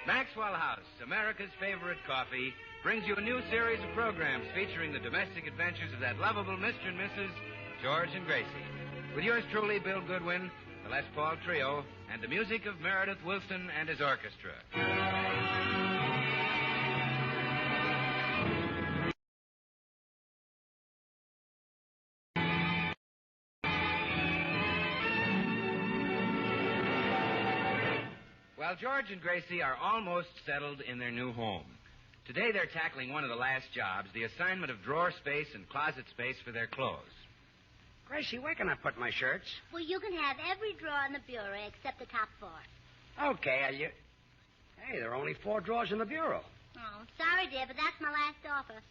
Maxwell House, America's favorite coffee, brings you a new series of programs featuring the domestic adventures of that lovable Mr. and Mrs. George and Gracie. With yours truly, Bill Goodwin, the Les Paul Trio, and the music of Meredith Wilson and his orchestra. Well, George and Gracie are almost settled in their new home. Today they're tackling one of the last jobs, the assignment of drawer space and closet space for their clothes. Gracie, where can I put my shirts? Well, you can have every drawer in the bureau except the top 4. Okay, Hey, there are only 4 drawers in the bureau. Oh, sorry, dear, but that's my last offer.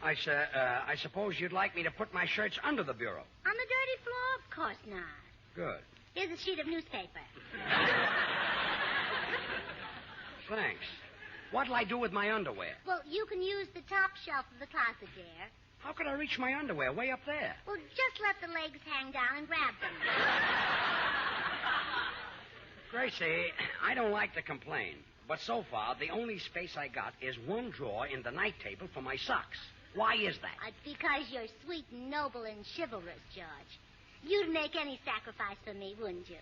I suppose you'd like me to put my shirts under the bureau. On the dirty floor? Of course not. Good. Here's a sheet of newspaper. Thanks. What'll I do with my underwear? Well, you can use the top shelf of the closet, dear. How could I reach my underwear way up there? Well, just let the legs hang down and grab them. Gracie, I don't like to complain, but so far the only space I got is one drawer in the night table for my socks. Why is that? Because you're sweet and noble and chivalrous, George. You'd make any sacrifice for me, wouldn't you?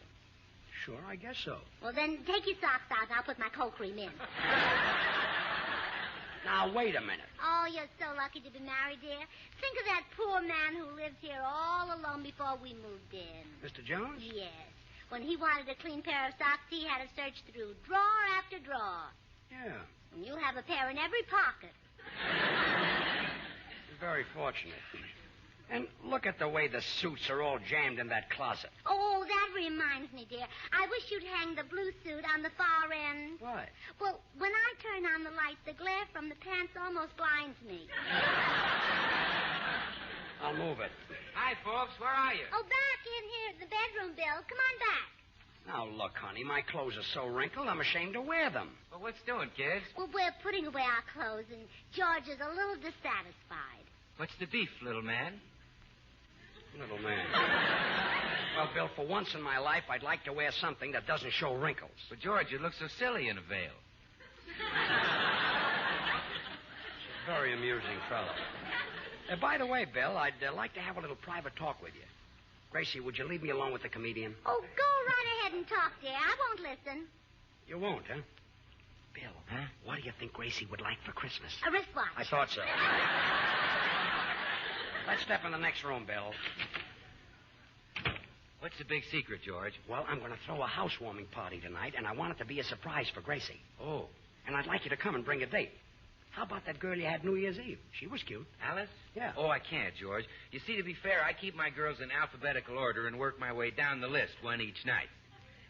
Sure, I guess so. Well, then take your socks out and I'll put my cold cream in. Now, wait a minute. Oh, you're so lucky to be married, dear. Think of that poor man who lived here all alone before we moved in. Mr. Jones? Yes. When he wanted a clean pair of socks, he had to search through drawer after drawer. Yeah. And you have a pair in every pocket. Very fortunate. And look at the way the suits are all jammed in that closet. Oh, that reminds me, dear. I wish you'd hang the blue suit on the far end. Why? Well, when I turn on the light, the glare from the pants almost blinds me. I'll move it. Hi, folks. Where are you? Oh, back in here in the bedroom, Bill. Come on back. Now, look, honey, my clothes are so wrinkled, I'm ashamed to wear them. Well, what's doing, kids? Well, we're putting away our clothes, and George is a little dissatisfied. What's the beef, little man? Little man. Well, Bill, for once in my life, I'd like to wear something that doesn't show wrinkles. But, George, you look so silly in a veil. Very amusing fellow. By the way, Bill, I'd like to have a little private talk with you. Gracie, would you leave me alone with the comedian? Oh, go right ahead and talk, dear. I won't listen. You won't, huh? Bill, what do you think Gracie would like for Christmas? A wristwatch. I thought so. Let's step in the next room, Bill. What's the big secret, George? Well, I'm going to throw a housewarming party tonight, and I want it to be a surprise for Gracie. Oh. And I'd like you to come and bring a date. How about that girl you had New Year's Eve? She was cute. Alice? Yeah. Oh, I can't, George. You see, to be fair, I keep my girls in alphabetical order and work my way down the list, one each night.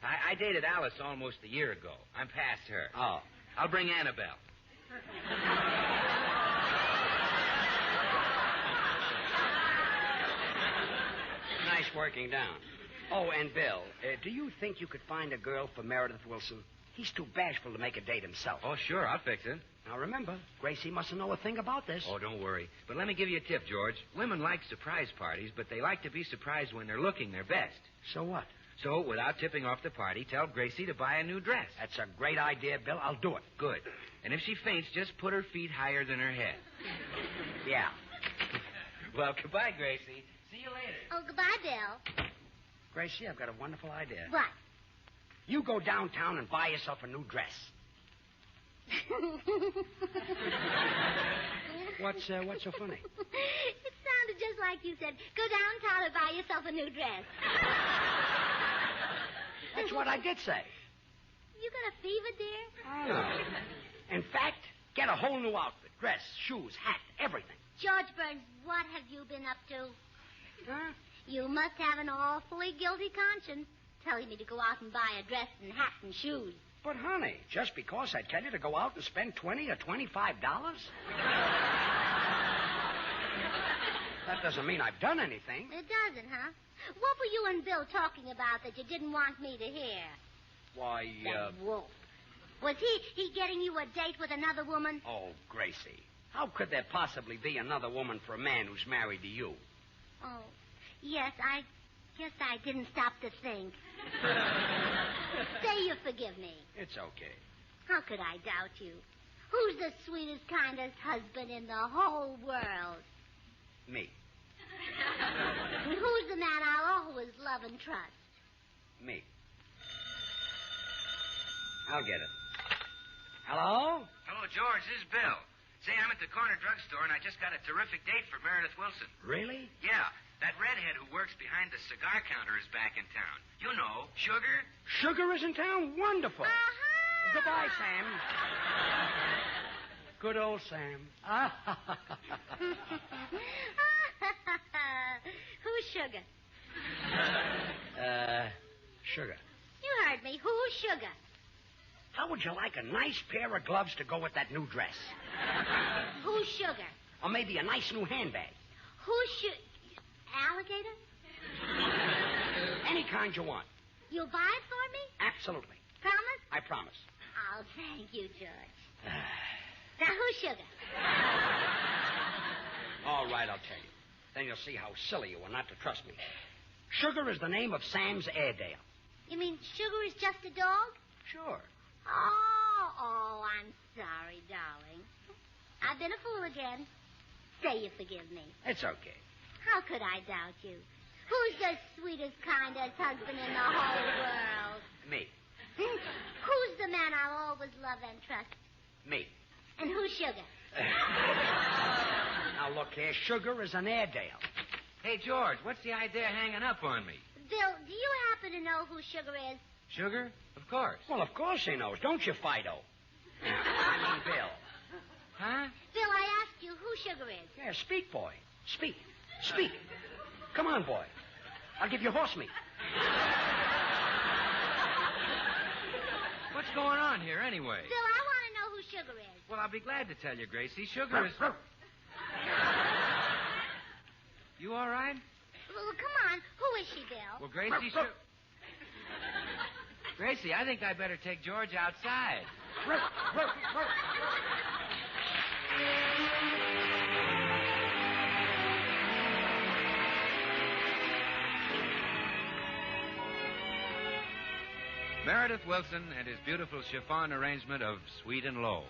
I dated Alice almost a year ago. I'm past her. Oh. I'll bring Annabelle. Nice working down. Oh, and Bill, do you think you could find a girl for Meredith Wilson? He's too bashful to make a date himself. Oh, sure, I'll fix it. Now, remember, Gracie mustn't know a thing about this. Oh, don't worry. But let me give you a tip, George. Women like surprise parties, but they like to be surprised when they're looking their best. So what? So, without tipping off the party, tell Gracie to buy a new dress. That's a great idea, Bill. I'll do it. Good. And if she faints, just put her feet higher than her head. Yeah. Well, goodbye, Gracie. See you later. Oh, goodbye, Bill. Gracie, I've got a wonderful idea. What? You go downtown and buy yourself a new dress. What's so funny? It sounded just like you said, go downtown and buy yourself a new dress. That's what I did say. You got a fever, dear? No. In fact, get a whole new outfit. Dress, shoes, hat, everything. George Burns, what have you been up to? Huh? You must have an awfully guilty conscience telling me to go out and buy a dress and hat and shoes. But, honey, just because I tell you to go out and spend $20 or $25? That doesn't mean I've done anything. It doesn't, huh? What were you and Bill talking about that you didn't want me to hear? Why, That wolf. Was he getting you a date with another woman? Oh, Gracie, how could there possibly be another woman for a man who's married to you? Oh, yes, I guess I didn't stop to think. Say you forgive me. It's okay. How could I doubt you? Who's the sweetest, kindest husband in the whole world? Me. And who's the man I'll always love and trust? Me. I'll get it. Hello? Hello, George. This is Bill. Say, I'm at the corner drugstore, and I just got a terrific date for Meredith Wilson. Really? Yeah, that redhead who works behind the cigar counter is back in town. You know, Sugar. Sugar is in town? Wonderful. Uh-huh. Goodbye, Sam. Good old Sam. Who's Sugar? Sugar. You heard me. Who's Sugar? How would you like a nice pair of gloves to go with that new dress? Who's Sugar? Or maybe a nice new handbag. Who's Alligator? Any kind you want. You'll buy it for me? Absolutely. Promise? I promise. Oh, thank you, George. Now, who's Sugar? All right, I'll tell you. Then you'll see how silly you are not to trust me. Sugar is the name of Sam's Airedale. You mean Sugar is just a dog? Sure. Oh, I'm sorry, darling. I've been a fool again. Say you forgive me. It's okay. How could I doubt you? Who's the sweetest, kindest husband in the whole world? Me. Who's the man I'll always love and trust? Me. And who's Sugar? Now, look here. Sugar is an Airedale. Hey, George, what's the idea hanging up on me? Bill, do you happen to know who Sugar is? Sugar? Of course. Well, of course he knows. Don't you, Fido? I mean, Bill. Huh? Bill, I asked you who Sugar is. Yeah, speak, boy. Speak. Speak. Come on, boy. I'll give you horse meat. What's going on here, anyway? Bill, I want to know who Sugar is. Well, I'll be glad to tell you, Gracie. Sugar is... You all right? Well, come on. Who is she, Bill? Well, Gracie... Gracie, I think I'd better take George outside. Meredith Wilson and his beautiful chiffon arrangement of Sweet and Low.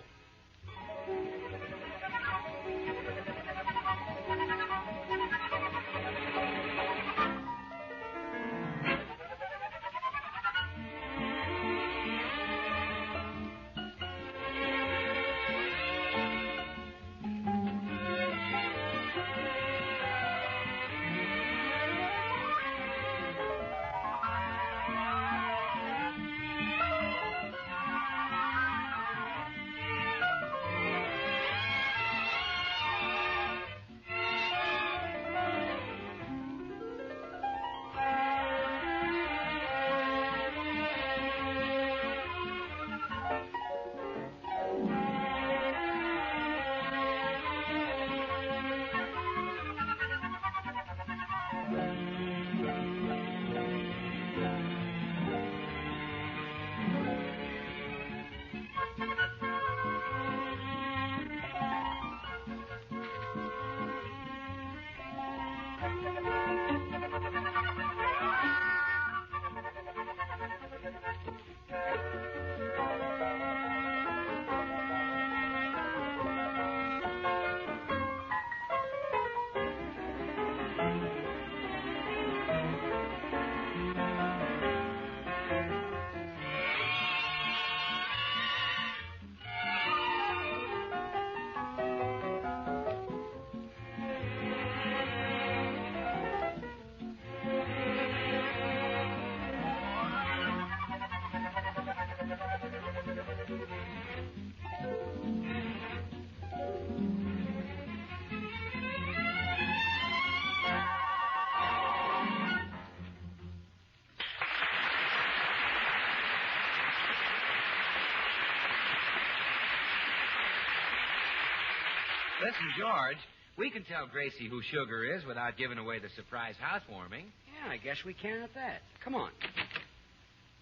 Listen, George, we can tell Gracie who Sugar is without giving away the surprise housewarming. Yeah, I guess we can at that. Come on.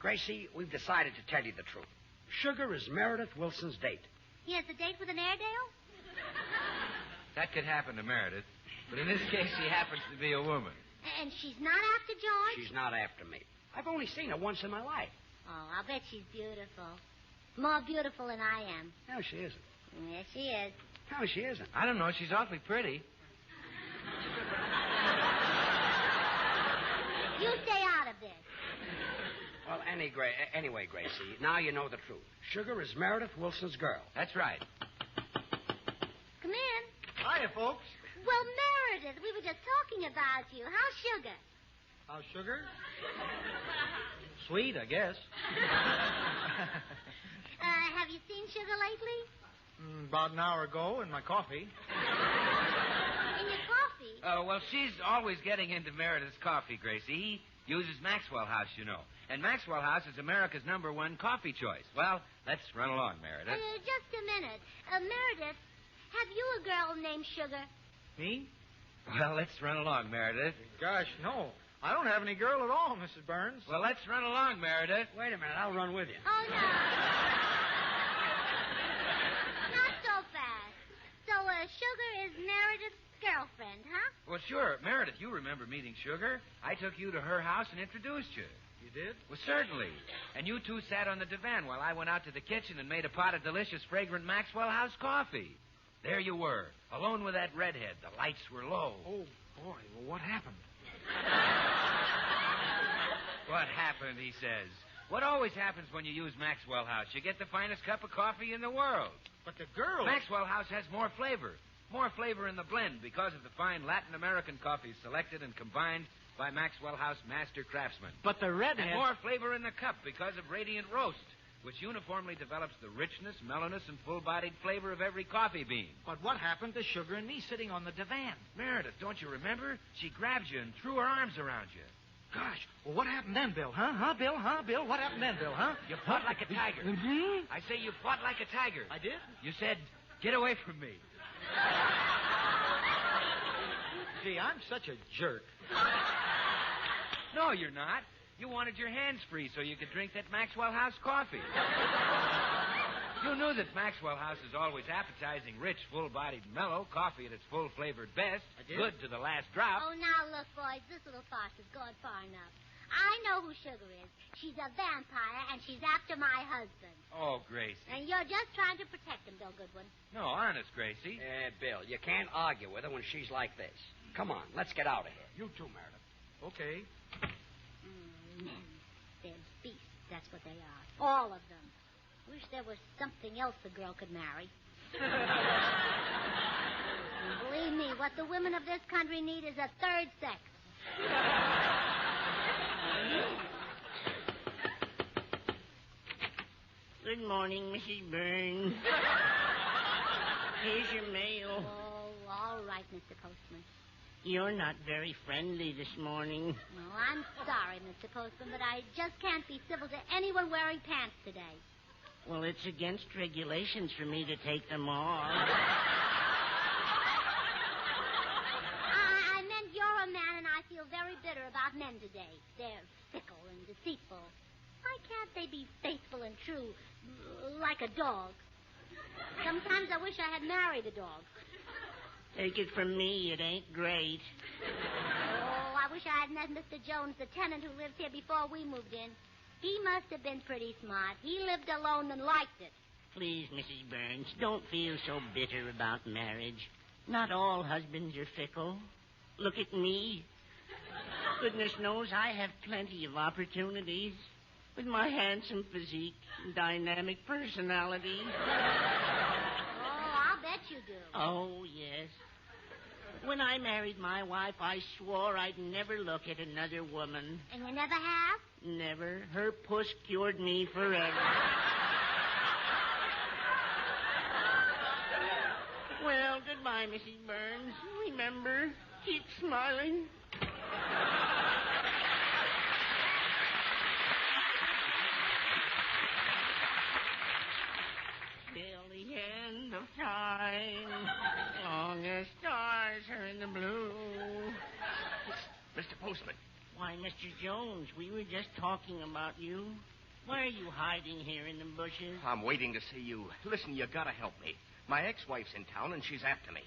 Gracie, we've decided to tell you the truth. Sugar is Meredith Wilson's date. He has a date with an Airedale? That could happen to Meredith, but in this case, she happens to be a woman. And she's not after George? She's not after me. I've only seen her once in my life. Oh, I'll bet she's beautiful. More beautiful than I am. No, she isn't. Yes, she is. No, she isn't. I don't know. She's awfully pretty. You stay out of this. Well, anyway, Gracie, now you know the truth. Sugar is Meredith Wilson's girl. That's right. Come in. Hiya, folks. Well, Meredith, we were just talking about you. How's Sugar? How's Sugar? Sweet, I guess. Have you seen Sugar lately? About an hour ago in my coffee. In your coffee? Well, she's always getting into Meredith's coffee, Gracie. He uses Maxwell House, you know. And Maxwell House is America's #1 coffee choice. Well, let's run along, Meredith. Just a minute. Meredith, have you a girl named Sugar? Me? Well, let's run along, Meredith. Gosh, no. I don't have any girl at all, Mrs. Burns. Well, let's run along, Meredith. Wait a minute, I'll run with you. Oh, no. Not so fast. So, Sugar is Meredith's girlfriend, huh? Well, sure. Meredith, you remember meeting Sugar. I took you to her house and introduced you. You did? Well, certainly. And you two sat on the divan while I went out to the kitchen and made a pot of delicious, fragrant Maxwell House coffee. There you were, alone with that redhead. The lights were low. Oh, boy. Well, what happened? What happened, he says. What always happens when you use Maxwell House? You get the finest cup of coffee in the world. But the girl... Maxwell House has more flavor. More flavor in the blend because of the fine Latin American coffees selected and combined by Maxwell House master craftsmen. But the redhead... And more flavor in the cup because of Radiant Roast, which uniformly develops the richness, mellowness, and full-bodied flavor of every coffee bean. But what happened to Sugar and me sitting on the divan? Meredith, don't you remember? She grabbed you and threw her arms around you. Gosh, well, what happened then, Bill? Huh, Bill? Bill? What happened then, Bill, huh? You fought like a tiger. Mm-hmm. I say you fought like a tiger. I did? You said, get away from me. Gee, I'm such a jerk. No, you're not. You wanted your hands free so you could drink that Maxwell House coffee. You knew that Maxwell House is always appetizing, rich, full-bodied, mellow coffee at its full-flavored best. I did? Good to the last drop. Oh, now look, boys, this little farce has gone far enough. I know who Sugar is. She's a vampire, and she's after my husband. Oh, Gracie. And you're just trying to protect him, Bill Goodwin. No, honest, Gracie. Bill, you can't argue with her when she's like this. Come on, let's get out of here. You too, Meredith. Okay. Men. They're beasts. That's what they are. All of them. Wish there was something else the girl could marry. And believe me, what the women of this country need is a third sex. Good morning, Mrs. Burns. Here's your mail. Oh, all right, Mr. Postman. You're not very friendly this morning. Well, I'm sorry, Mr. Postman, but I just can't be civil to anyone wearing pants today. Well, it's against regulations for me to take them off. I meant you're a man, and I feel very bitter about men today. They're fickle and deceitful. Why can't they be faithful and true, like a dog? Sometimes I wish I had married a dog. Take it from me, it ain't great. Oh, I wish I had met Mr. Jones, the tenant who lived here before we moved in. He must have been pretty smart. He lived alone and liked it. Please, Mrs. Burns, don't feel so bitter about marriage. Not all husbands are fickle. Look at me. Goodness knows I have plenty of opportunities. With my handsome physique and dynamic personality. Oh, I'll bet you do. Oh, yes. When I married my wife, I swore I'd never look at another woman. And you never have? Never. Her puss cured me forever. Well, goodbye, Mrs. Burns. Remember, keep smiling. Till the end of time, long as stars are in the blue. Mr. Postman. Why, Mr. Jones, we were just talking about you. Why are you hiding here in the bushes? I'm waiting to see you. Listen, you gotta help me. My ex-wife's in town, and she's after me.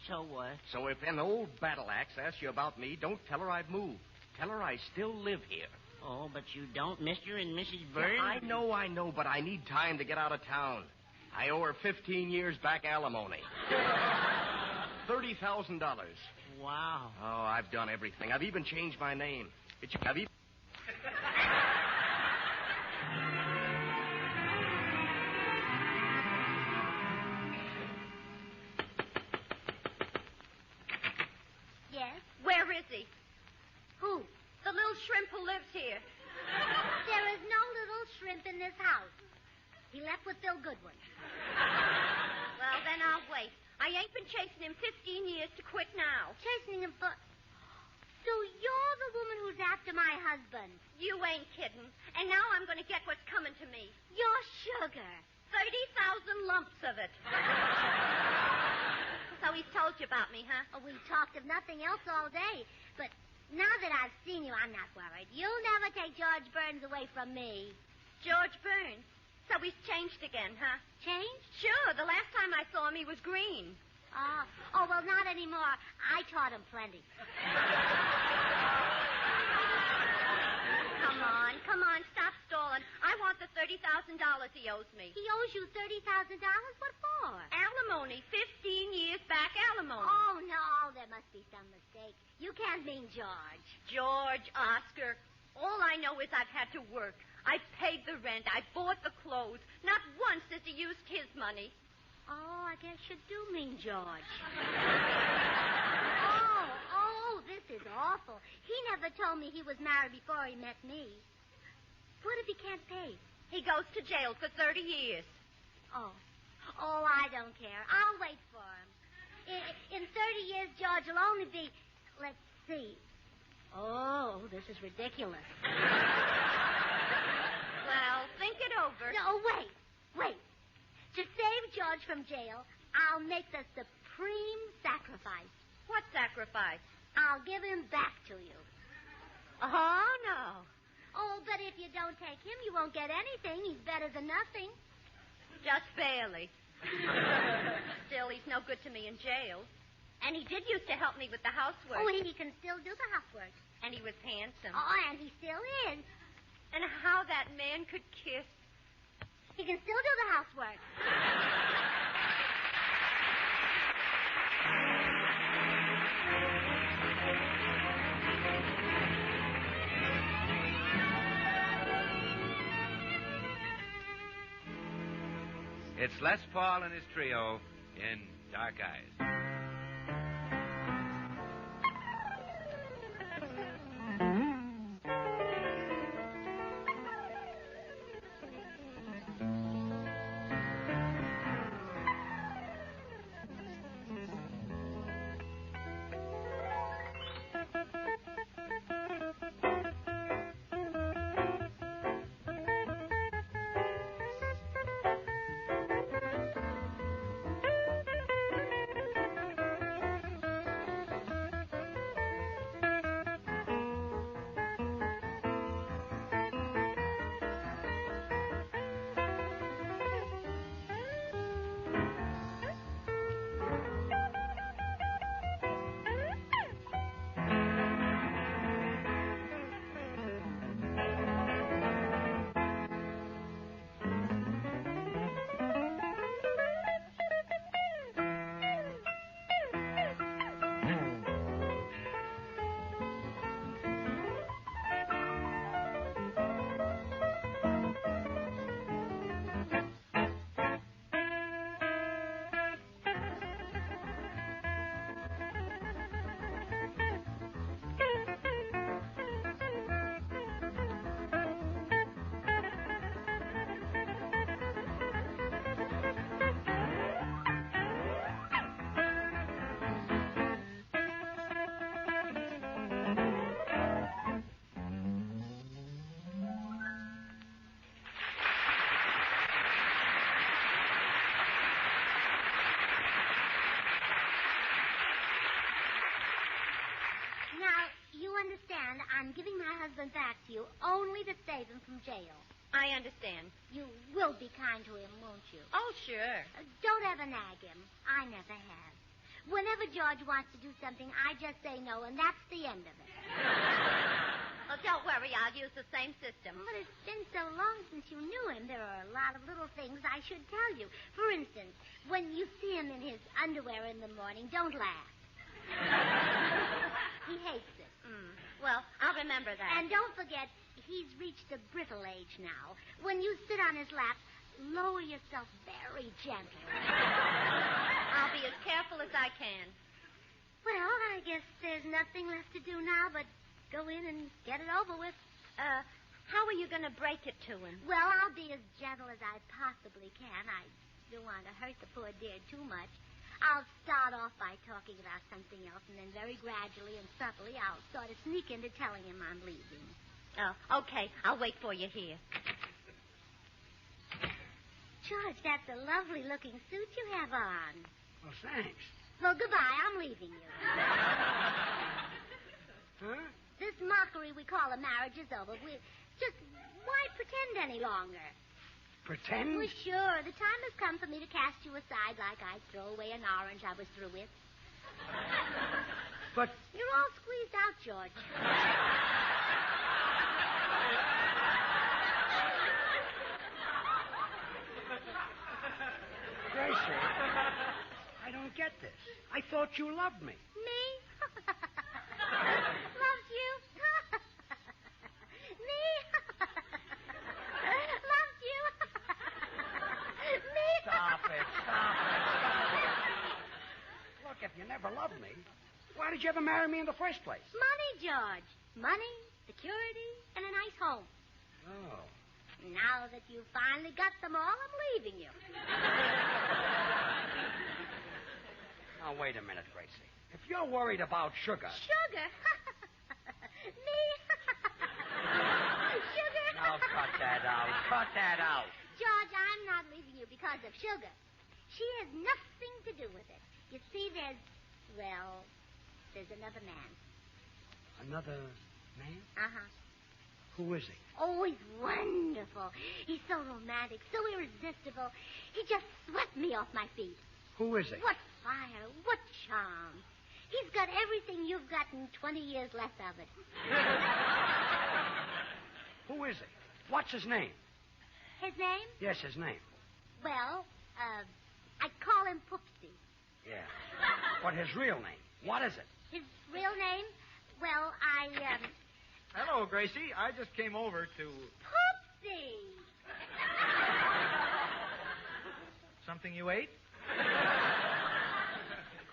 So what? So if an old battle axe asks you about me, don't tell her I've moved. Tell her I still live here. Oh, but you don't, Mr. and Mrs. Burns? Yeah, I know, but I need time to get out of town. I owe her 15 years back alimony. $30,000. Wow. Oh, I've done everything. I've even changed my name. I've even... Yes? Where is he? Who? The little shrimp who lives here. There is no little shrimp in this house. He left with Bill Goodwin. Well, then I'll wait. I ain't been chasing him 15 years to quit now. Chasing him for... So you're the woman who's after my husband. You ain't kidding. And now I'm going to get what's coming to me. Your sugar. 30,000 lumps of it. So he's told you about me, huh? Oh, we talked of nothing else all day. But now that I've seen you, I'm not worried. You'll never take George Burns away from me. George Burns? So he's changed again, huh? Changed? Sure. The last time I saw him, he was green. Oh, well, not anymore. I taught him plenty. Come on, stop stalling. I want the $30,000 he owes me. He owes you $30,000? What for? Alimony. 15 years back alimony. Oh, no, there must be some mistake. You can't mean George. George, Oscar. All I know is I've had to work. I've paid the rent. I bought the clothes. Not once has he used his money. Oh, I guess you do mean George. This is awful. He never told me he was married before he met me. What if he can't pay? He goes to jail for 30 years. Oh, I don't care. I'll wait for him. In 30 years, George will only be... Let's see. Oh, this is ridiculous. Well, think it over. No, wait. To save George from jail, I'll make the supreme sacrifice. What sacrifice? I'll give him back to you. Oh, no. Oh, but if you don't take him, you won't get anything. He's better than nothing. Just barely. Still, he's no good to me in jail. And he did used to help me with the housework. Oh, he can still do the housework. And he was handsome. Oh, and he still is. And how that man could kiss. He can still do the housework. It's Les Paul and his trio in Dark Eyes. understand I'm giving my husband back to you only to save him from jail. I understand. You will be kind to him, won't you? Oh, sure. Don't ever nag him. I never have. Whenever George wants to do something, I just say no, and that's the end of it. Oh, don't worry. I'll use the same system. But it's been so long since you knew him. There are a lot of little things I should tell you. For instance, when you see him in his underwear in the morning, don't laugh. He hates it. Well, I'll remember that. And don't forget, he's reached the brittle age now. When you sit on his lap, lower yourself very gently. I'll be as careful as I can. Well, I guess there's nothing left to do now but go in and get it over with. How are you going to break it to him? Well, I'll be as gentle as I possibly can. I don't want to hurt the poor dear too much. I'll start off by talking about something else, and then very gradually and subtly I'll sort of sneak into telling him I'm leaving. Oh, okay. I'll wait for you here. George, that's a lovely-looking suit you have on. Well, thanks. Well, goodbye. I'm leaving you. Huh? This mockery we call a marriage is over. Why pretend any longer? Pretend? Well, sure. The time has come for me to cast you aside like I'd throw away an orange I was through with. But... You're all squeezed out, George. Gracie, I don't get this. I thought you loved me. Me? Loves you? Me? Loves you? Me? Stop it. Look, if you never loved me, why did you ever marry me in the first place? Money, George. Money, security, and a nice home. Oh. Now that you've finally got them all, I'm leaving you. Now, wait a minute, Gracie. If you're worried about sugar... Sugar? Me? Sugar? Now, cut that out. Cut that out. George, I'm not leaving you because of sugar. She has nothing to do with it. You see, there's another man. Another man? Uh-huh. Who is he? Oh, he's wonderful. He's so romantic, so irresistible. He just swept me off my feet. Who is he? What fire, what charm. He's got everything you've gotten 20 years less of it. Who is he? What's his name? His name? Yes, his name. Well, I call him Poopsie. Yeah. But his real name? What is it? His real name? Well, Hello, Gracie. I just came over to... Poopsie! Something you ate?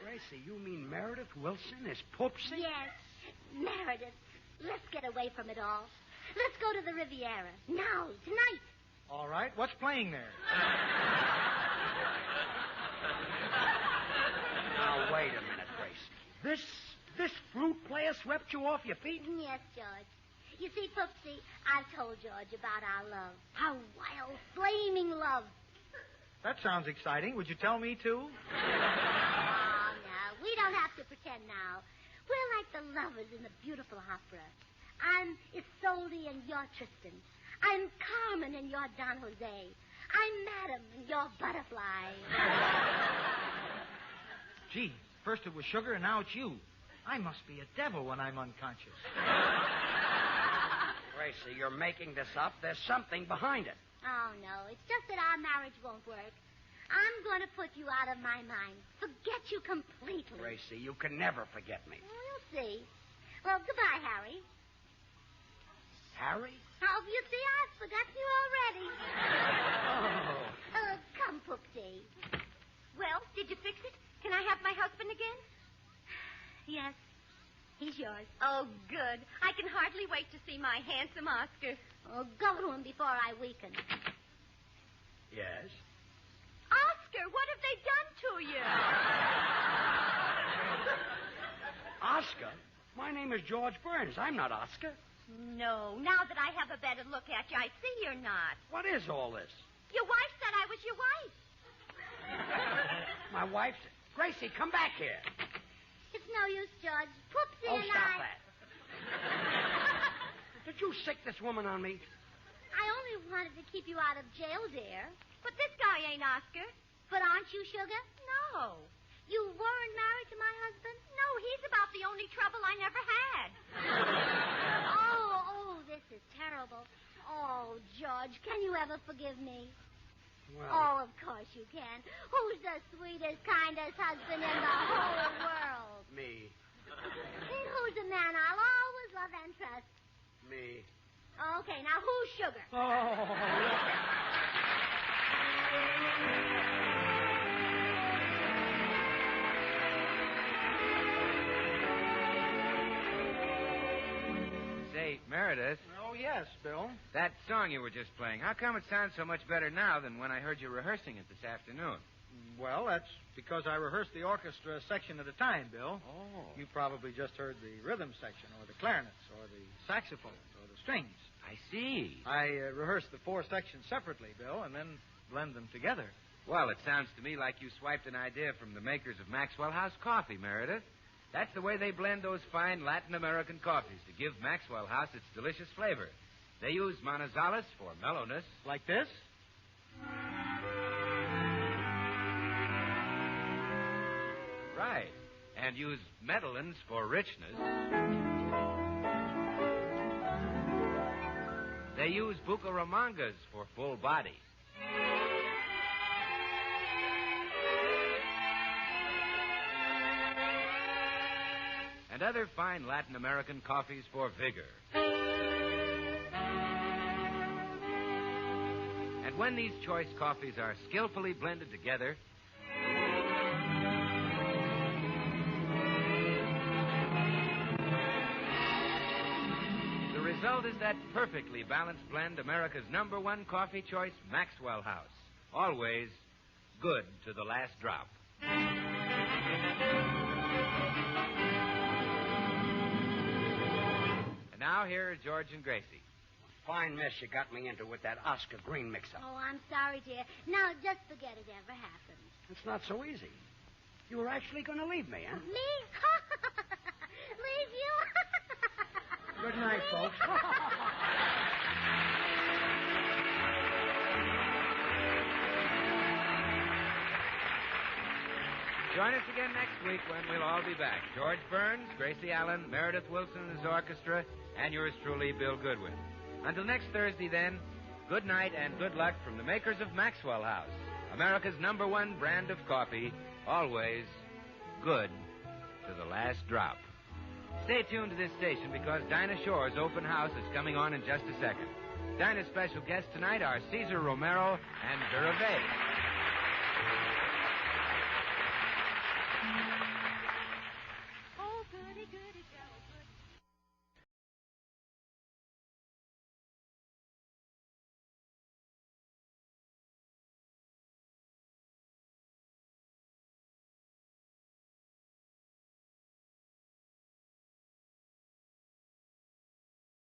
Gracie, you mean Meredith Wilson is Poopsie? Yes, Meredith. Let's get away from it all. Let's go to the Riviera. Now, tonight. All right. What's playing there? Now, wait a minute, Gracie. This flute player swept you off your feet? Yes, George. You see, Poopsie, I've told George about our love. Our wild, flaming love. That sounds exciting. Would you tell me, too? Oh, no. We don't have to pretend now. We're like the lovers in the beautiful opera. I'm Isolde and you're Tristan. I'm Carmen and you're Don Jose. I'm Madame and you're Butterfly. Gee, first it was sugar and now it's you. I must be a devil when I'm unconscious. Gracie, you're making this up. There's something behind it. Oh, no. It's just that our marriage won't work. I'm going to put you out of my mind. Forget you completely. Gracie, you can never forget me. We'll see. Well, goodbye, Harry. Harry? Oh, you see, I've forgotten you already. Oh. Come, Poopsie. Well, did you fix it? Can I have my husband again? Yes, he's yours. Oh, good. I can hardly wait to see my handsome Oscar. Oh, go to him before I weaken. Yes? Oscar, what have they done to you? Oscar? My name is George Burns. I'm not Oscar. No, now that I have a better look at you, I see you're not. What is all this? Your wife said I was your wife. My wife said... Gracie, come back here. It's no use, George. Poopsie and stop I... that. Did you sick this woman on me? I only wanted to keep you out of jail, dear. But this guy ain't Oscar. But aren't you, Sugar? No. You weren't married to my husband? No, he's about the only trouble I never had. is terrible. Oh, George, can you ever forgive me? Well, Oh, of course you can. Who's the sweetest, kindest husband in the whole world? me. And who's the man I'll always love and trust? Me. Okay, now who's Sugar? Say, Meredith, Oh, yes, Bill. that song you were just playing, how come it sounds so much better now than when I heard you rehearsing it this afternoon? Well, that's because I rehearsed the orchestra section at a time, Bill. Oh. You probably just heard the rhythm section, or the clarinets, or the saxophones, or the strings. I see. I rehearsed the 4 sections separately, Bill, and then blend them together. Well, it sounds to me like you swiped an idea from the makers of Maxwell House Coffee, Meredith. That's the way they blend those fine Latin American coffees to give Maxwell House its delicious flavor. They use Manizales for mellowness. Like this? Right. And use Medellins for richness. They use Bucaramangas for full body. And other fine Latin American coffees for vigor. And when these choice coffees are skillfully blended together, the result is that perfectly balanced blend, America's #1 coffee choice, Maxwell House. Always good to the last drop. And now here are George and Gracie. Fine mess you got me into with that Oscar Green mix-up. Oh, I'm sorry, dear. Now, just forget it ever happened. It's not so easy. You were actually going to leave me, huh? Me? Leave you? Good night, folks. Join us again next week when we'll all be back. George Burns, Gracie Allen, Meredith Wilson and his orchestra, and yours truly, Bill Goodwin. Until next Thursday, then, good night and good luck from the makers of Maxwell House, America's #1 brand of coffee, always good to the last drop. Stay tuned to this station because Dinah Shore's open house is coming on in just a second. Dinah's special guests tonight are Cesar Romero and Vera Bay.